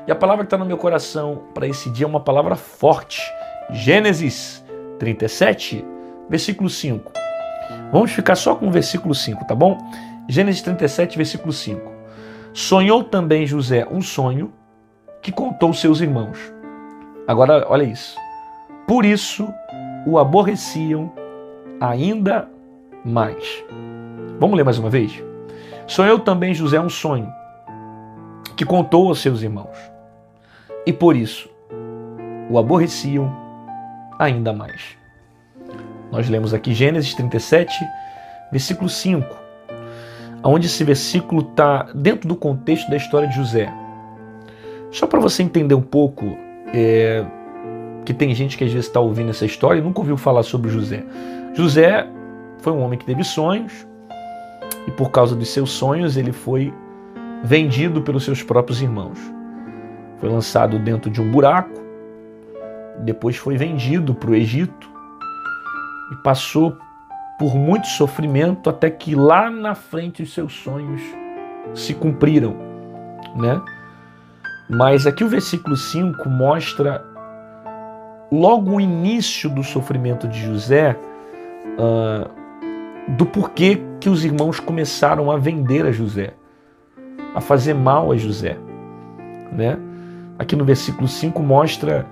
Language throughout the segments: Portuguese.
E a palavra que está no meu coração para esse dia é uma palavra forte. Gênesis 37, versículo 5. Vamos ficar só com o versículo 5, tá bom? Gênesis 37, versículo 5. Sonhou também José um sonho que contou aos seus irmãos. Agora, olha isso. Por isso o aborreciam ainda mais. Vamos ler mais uma vez? Sonhou também José um sonho que contou aos seus irmãos. E por isso o aborreciam ainda mais. Nós lemos aqui Gênesis 37, versículo 5, onde esse versículo está dentro do contexto da história de José. Só para você entender um pouco, que tem gente que às vezes está ouvindo essa história e nunca ouviu falar sobre José. José foi um homem que teve sonhos e por causa dos seus sonhos ele foi vendido pelos seus próprios irmãos. Foi lançado dentro de um buraco, depois foi vendido para o Egito e passou por muito sofrimento até que lá na frente os seus sonhos se cumpriram, né? Mas aqui o versículo 5 mostra logo o início do sofrimento de José, do porquê que os irmãos começaram a vender a José, a fazer mal a José, né? Aqui no versículo 5 mostra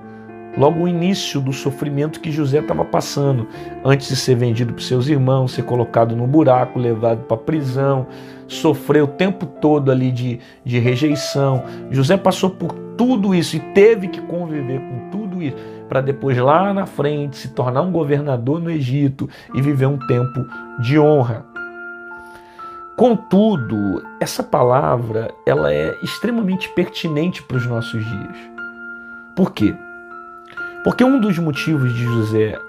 logo o início do sofrimento que José estava passando, antes de ser vendido para seus irmãos, ser colocado no buraco, levado para a prisão, sofreu o tempo todo ali de rejeição. José passou por tudo isso e teve que conviver com tudo isso, para depois lá na frente se tornar um governador no Egito e viver um tempo de honra. Contudo, essa palavra ela é extremamente pertinente para os nossos dias. Por quê? Porque um dos motivos de José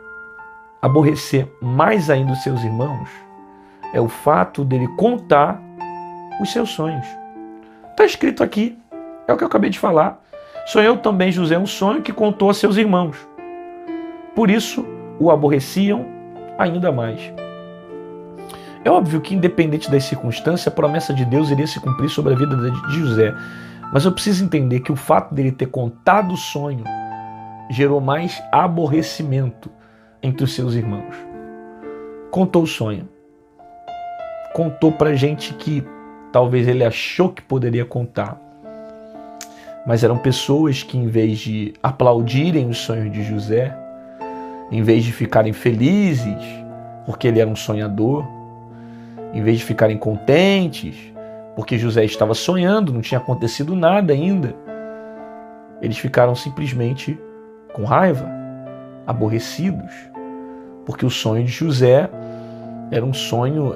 aborrecer mais ainda os seus irmãos é o fato dele contar os seus sonhos. Está escrito aqui, é o que eu acabei de falar. Sonhou também José um sonho que contou a seus irmãos. Por isso o aborreciam ainda mais. É óbvio que, independente das circunstâncias, a promessa de Deus iria se cumprir sobre a vida de José. Mas eu preciso entender que o fato dele ter contado o sonho gerou mais aborrecimento entre os seus irmãos. Contou o sonho. Contou para gente que talvez ele achou que poderia contar. Mas eram pessoas que, em vez de aplaudirem os sonhos de José, em vez de ficarem felizes porque ele era um sonhador, em vez de ficarem contentes porque José estava sonhando, não tinha acontecido nada ainda, eles ficaram simplesmente com raiva, aborrecidos, porque o sonho de José era um sonho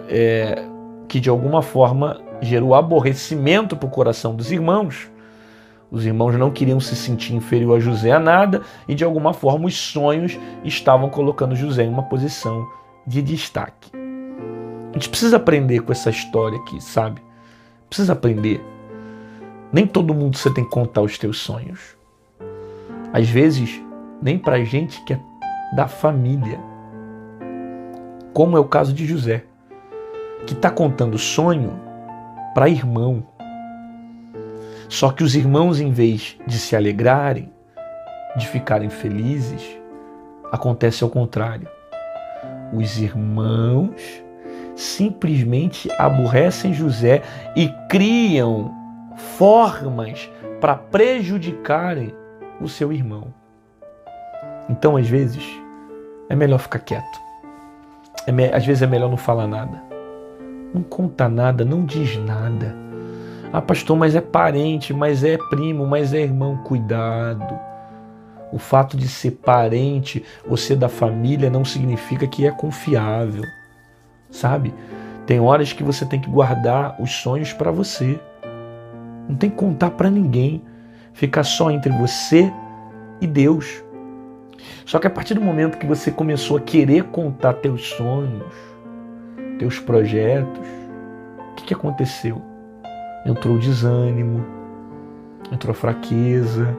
que de alguma forma gerou aborrecimento para o coração dos irmãos. Os irmãos não queriam se sentir inferior a José a nada e de alguma forma os sonhos estavam colocando José em uma posição de destaque. A gente precisa aprender com essa história aqui, sabe? Precisa aprender. Nem todo mundo você tem que contar os teus sonhos. Às vezes, nem pra gente que é da família. Como é o caso de José, que está contando sonho para irmão. Só que os irmãos, em vez de se alegrarem, de ficarem felizes, acontece ao contrário. Os irmãos simplesmente aborrecem José e criam formas para prejudicarem o seu irmão. Então, às vezes, é melhor ficar quieto. Às vezes é melhor não falar nada. Não conta nada, não diz nada. Ah, pastor, mas é parente, mas é primo, mas é irmão. Cuidado. O fato de ser parente ou ser da família não significa que é confiável. Sabe? Tem horas que você tem que guardar os sonhos para você. Não tem que contar para ninguém. Ficar só entre você e Deus. Só que a partir do momento que você começou a querer contar teus sonhos, teus projetos, o que aconteceu? Entrou o desânimo, entrou a fraqueza,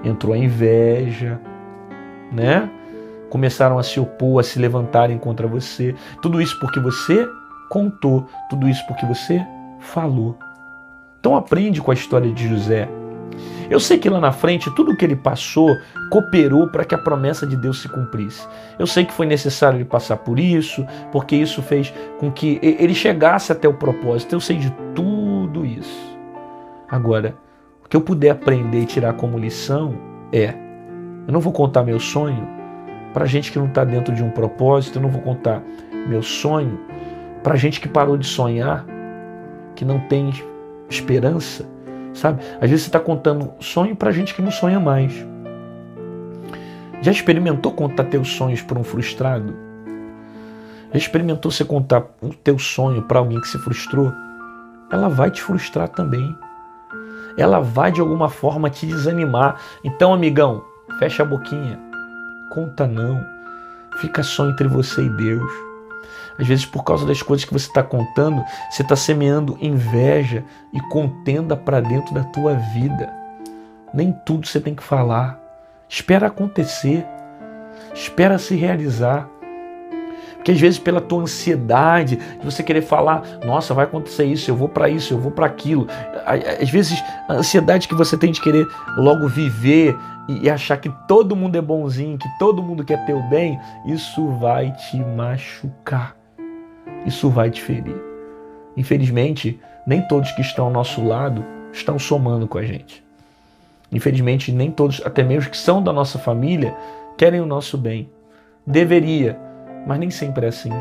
entrou a inveja, né? Começaram a se opor, a se levantarem contra você. Tudo isso porque você contou, tudo isso porque você falou. Então aprende com a história de José Eu sei que lá na frente, tudo que ele passou cooperou para que a promessa de Deus se cumprisse. Eu sei que foi necessário ele passar por isso, porque isso fez com que ele chegasse até o propósito. Eu sei de tudo isso. Agora, o que eu puder aprender e tirar como lição é: eu não vou contar meu sonho para gente que não está dentro de um propósito, eu não vou contar meu sonho para gente que parou de sonhar, que não tem esperança, sabe? Às vezes você está contando sonho para gente que não sonha mais. Já experimentou contar teus sonhos para um frustrado? Já experimentou você contar o teu sonho para alguém que se frustrou? Ela vai te frustrar também. Ela vai de alguma forma te desanimar. Então, amigão, fecha a boquinha. Conta não. Fica só entre você e Deus. Às vezes, por causa das coisas que você está contando, você está semeando inveja e contenda para dentro da tua vida. Nem tudo você tem que falar. Espera acontecer. Espera se realizar. Porque às vezes pela tua ansiedade, de você querer falar, nossa, vai acontecer isso, eu vou para isso, eu vou para aquilo. Às vezes a ansiedade que você tem de querer logo viver e achar que todo mundo é bonzinho, que todo mundo quer teu bem, isso vai te machucar. Isso vai te ferir. Infelizmente, nem todos que estão ao nosso lado estão somando com a gente. Infelizmente, nem todos, até mesmo que são da nossa família, querem o nosso bem. Deveria, mas nem sempre é assim.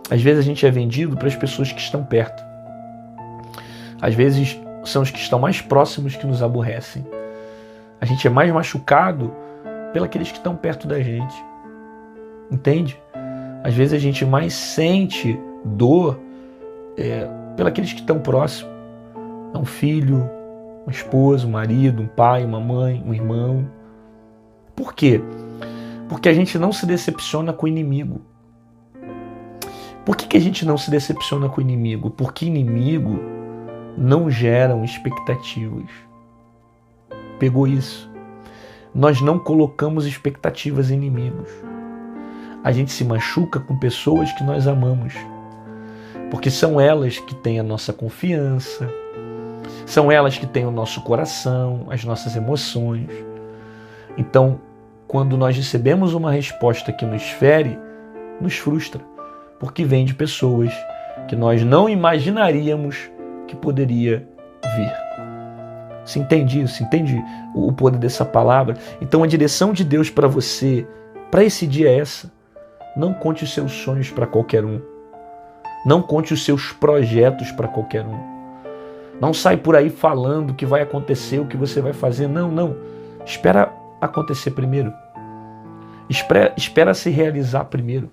Às vezes a gente é vendido para as pessoas que estão perto. Às vezes são os que estão mais próximos que nos aborrecem. A gente é mais machucado pelos que estão perto da gente. Entende? Às vezes a gente mais sente dor pelos que estão próximos. É um filho, uma esposa, um marido, um pai, uma mãe, um irmão. Por quê? Porque a gente não se decepciona com o inimigo. Por que a gente não se decepciona com o inimigo? Porque inimigo não geram expectativas. Pegou isso? Nós não colocamos expectativas em inimigos. A gente se machuca com pessoas que nós amamos. Porque são elas que têm a nossa confiança, são elas que têm o nosso coração, as nossas emoções. Então, quando nós recebemos uma resposta que nos fere, nos frustra, porque vem de pessoas que nós não imaginaríamos que poderia vir. Você entende isso? Entende o poder dessa palavra? Então a direção de Deus para você, para esse dia é essa. Não conte os seus sonhos para qualquer um. Não conte os seus projetos para qualquer um. Não sai por aí falando o que vai acontecer, o que você vai fazer. Não. Espera acontecer primeiro. Espera se realizar primeiro.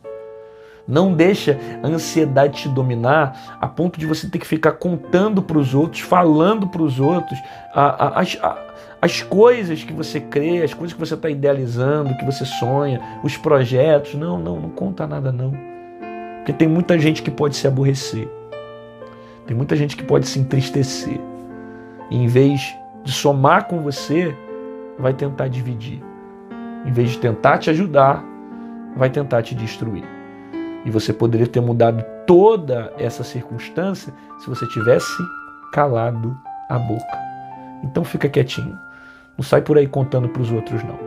Não deixa a ansiedade te dominar a ponto de você ter que ficar contando para os outros, falando para os outros as coisas que você crê, as coisas que você está idealizando, que você sonha, os projetos. Não conta nada não. Porque tem muita gente que pode se aborrecer. Tem muita gente que pode se entristecer. E em vez de somar com você, vai tentar dividir. Em vez de tentar te ajudar, vai tentar te destruir. E você poderia ter mudado toda essa circunstância se você tivesse calado a boca. Então fica quietinho. Não sai por aí contando para os outros, não.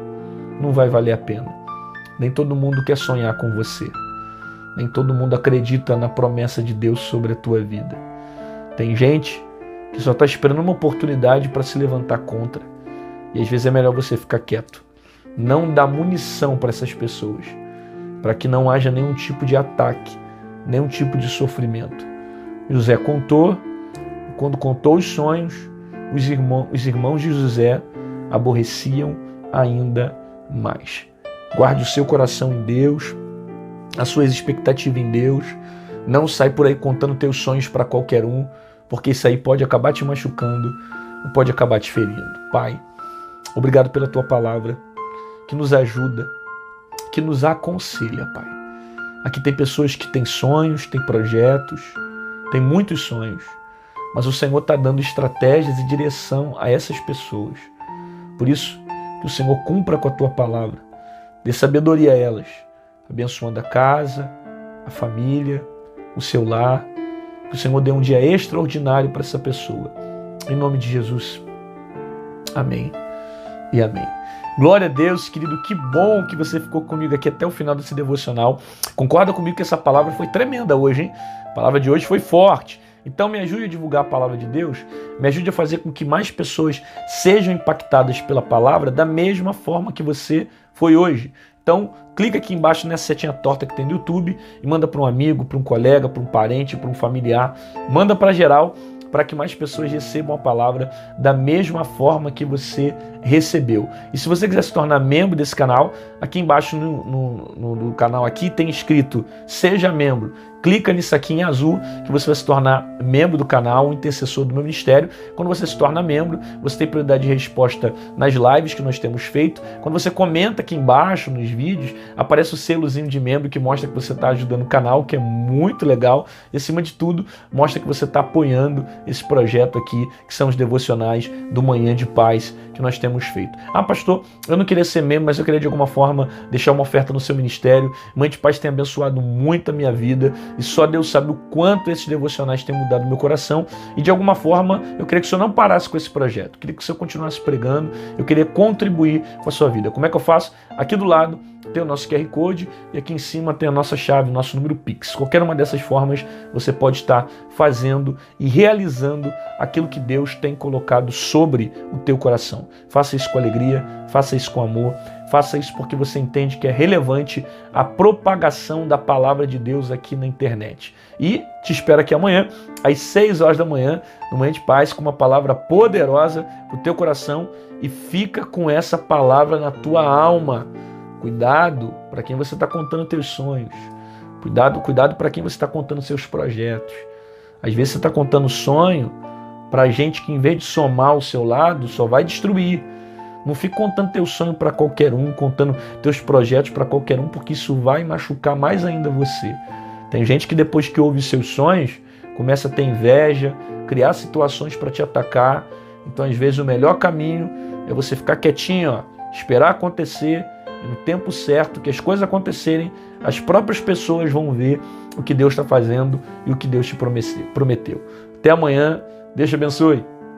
Não vai valer a pena. Nem todo mundo quer sonhar com você. Nem todo mundo acredita na promessa de Deus sobre a tua vida. Tem gente que só está esperando uma oportunidade para se levantar contra. E às vezes é melhor você ficar quieto. Não dá munição para essas pessoas, para que não haja nenhum tipo de ataque, nenhum tipo de sofrimento. José contou, quando contou os sonhos, os irmãos de José aborreciam ainda mais. Guarde o seu coração em Deus, as suas expectativas em Deus. Não sai por aí contando teus sonhos para qualquer um, porque isso aí pode acabar te machucando, pode acabar te ferindo. Pai, obrigado pela tua palavra, que nos ajuda, que nos aconselha, Pai. Aqui tem pessoas que têm sonhos, têm projetos, têm muitos sonhos, mas o Senhor está dando estratégias e direção a essas pessoas. Por isso, que o Senhor cumpra com a tua palavra, dê sabedoria a elas, abençoando a casa, a família, o seu lar, que o Senhor dê um dia extraordinário para essa pessoa. Em nome de Jesus. Amém e amém. Glória a Deus, querido, que bom que você ficou comigo aqui até o final desse devocional. Concorda comigo que essa palavra foi tremenda hoje, hein? A palavra de hoje foi forte. Então me ajude a divulgar a palavra de Deus, me ajude a fazer com que mais pessoas sejam impactadas pela palavra da mesma forma que você foi hoje. Então clica aqui embaixo nessa setinha torta que tem no YouTube e manda para um amigo, para um colega, para um parente, para um familiar. Manda para geral, para que mais pessoas recebam a palavra da mesma forma que você recebeu. E se você quiser se tornar membro desse canal, aqui embaixo no canal aqui tem escrito Seja Membro. Clica nisso aqui em azul que você vai se tornar membro do canal, um intercessor do meu ministério. Quando você se torna membro, você tem prioridade de resposta nas lives que nós temos feito. Quando você comenta aqui embaixo nos vídeos, aparece o selozinho de membro que mostra que você está ajudando o canal, que é muito legal. E acima de tudo, mostra que você está apoiando esse projeto aqui, que são os devocionais do Manhã de Paz que nós temos feito. Ah, pastor, eu não queria ser membro, mas eu queria de alguma forma deixar uma oferta no seu ministério. Mãe de Paz tem abençoado muito a minha vida e só Deus sabe o quanto esses devocionais têm mudado meu coração e de alguma forma eu queria que o senhor não parasse com esse projeto, eu queria que o senhor continuasse pregando, eu queria contribuir com a sua vida. Como é que eu faço? Aqui do lado tem o nosso QR Code e aqui em cima tem a nossa chave, o nosso número Pix. Qualquer uma dessas formas você pode estar fazendo e realizando aquilo que Deus tem colocado sobre o teu coração. Faça isso com alegria, faça isso com amor, faça isso porque você entende que é relevante a propagação da palavra de Deus aqui na internet. E te espero aqui amanhã, às 6 horas da manhã, no Manhã de Paz, com uma palavra poderosa para o teu coração e fica com essa palavra na tua alma. Cuidado para quem você está contando teus sonhos. Cuidado para quem você está contando seus projetos. Às vezes você está contando sonho para gente que, em vez de somar ao seu lado, só vai destruir. Não fique contando teu sonho para qualquer um, contando teus projetos para qualquer um, porque isso vai machucar mais ainda você. Tem gente que depois que ouve seus sonhos, começa a ter inveja, criar situações para te atacar. Então, às vezes, o melhor caminho é você ficar quietinho, esperar acontecer, e no tempo certo, que as coisas acontecerem, as próprias pessoas vão ver o que Deus está fazendo e o que Deus te prometeu. Até amanhã, Deus te abençoe.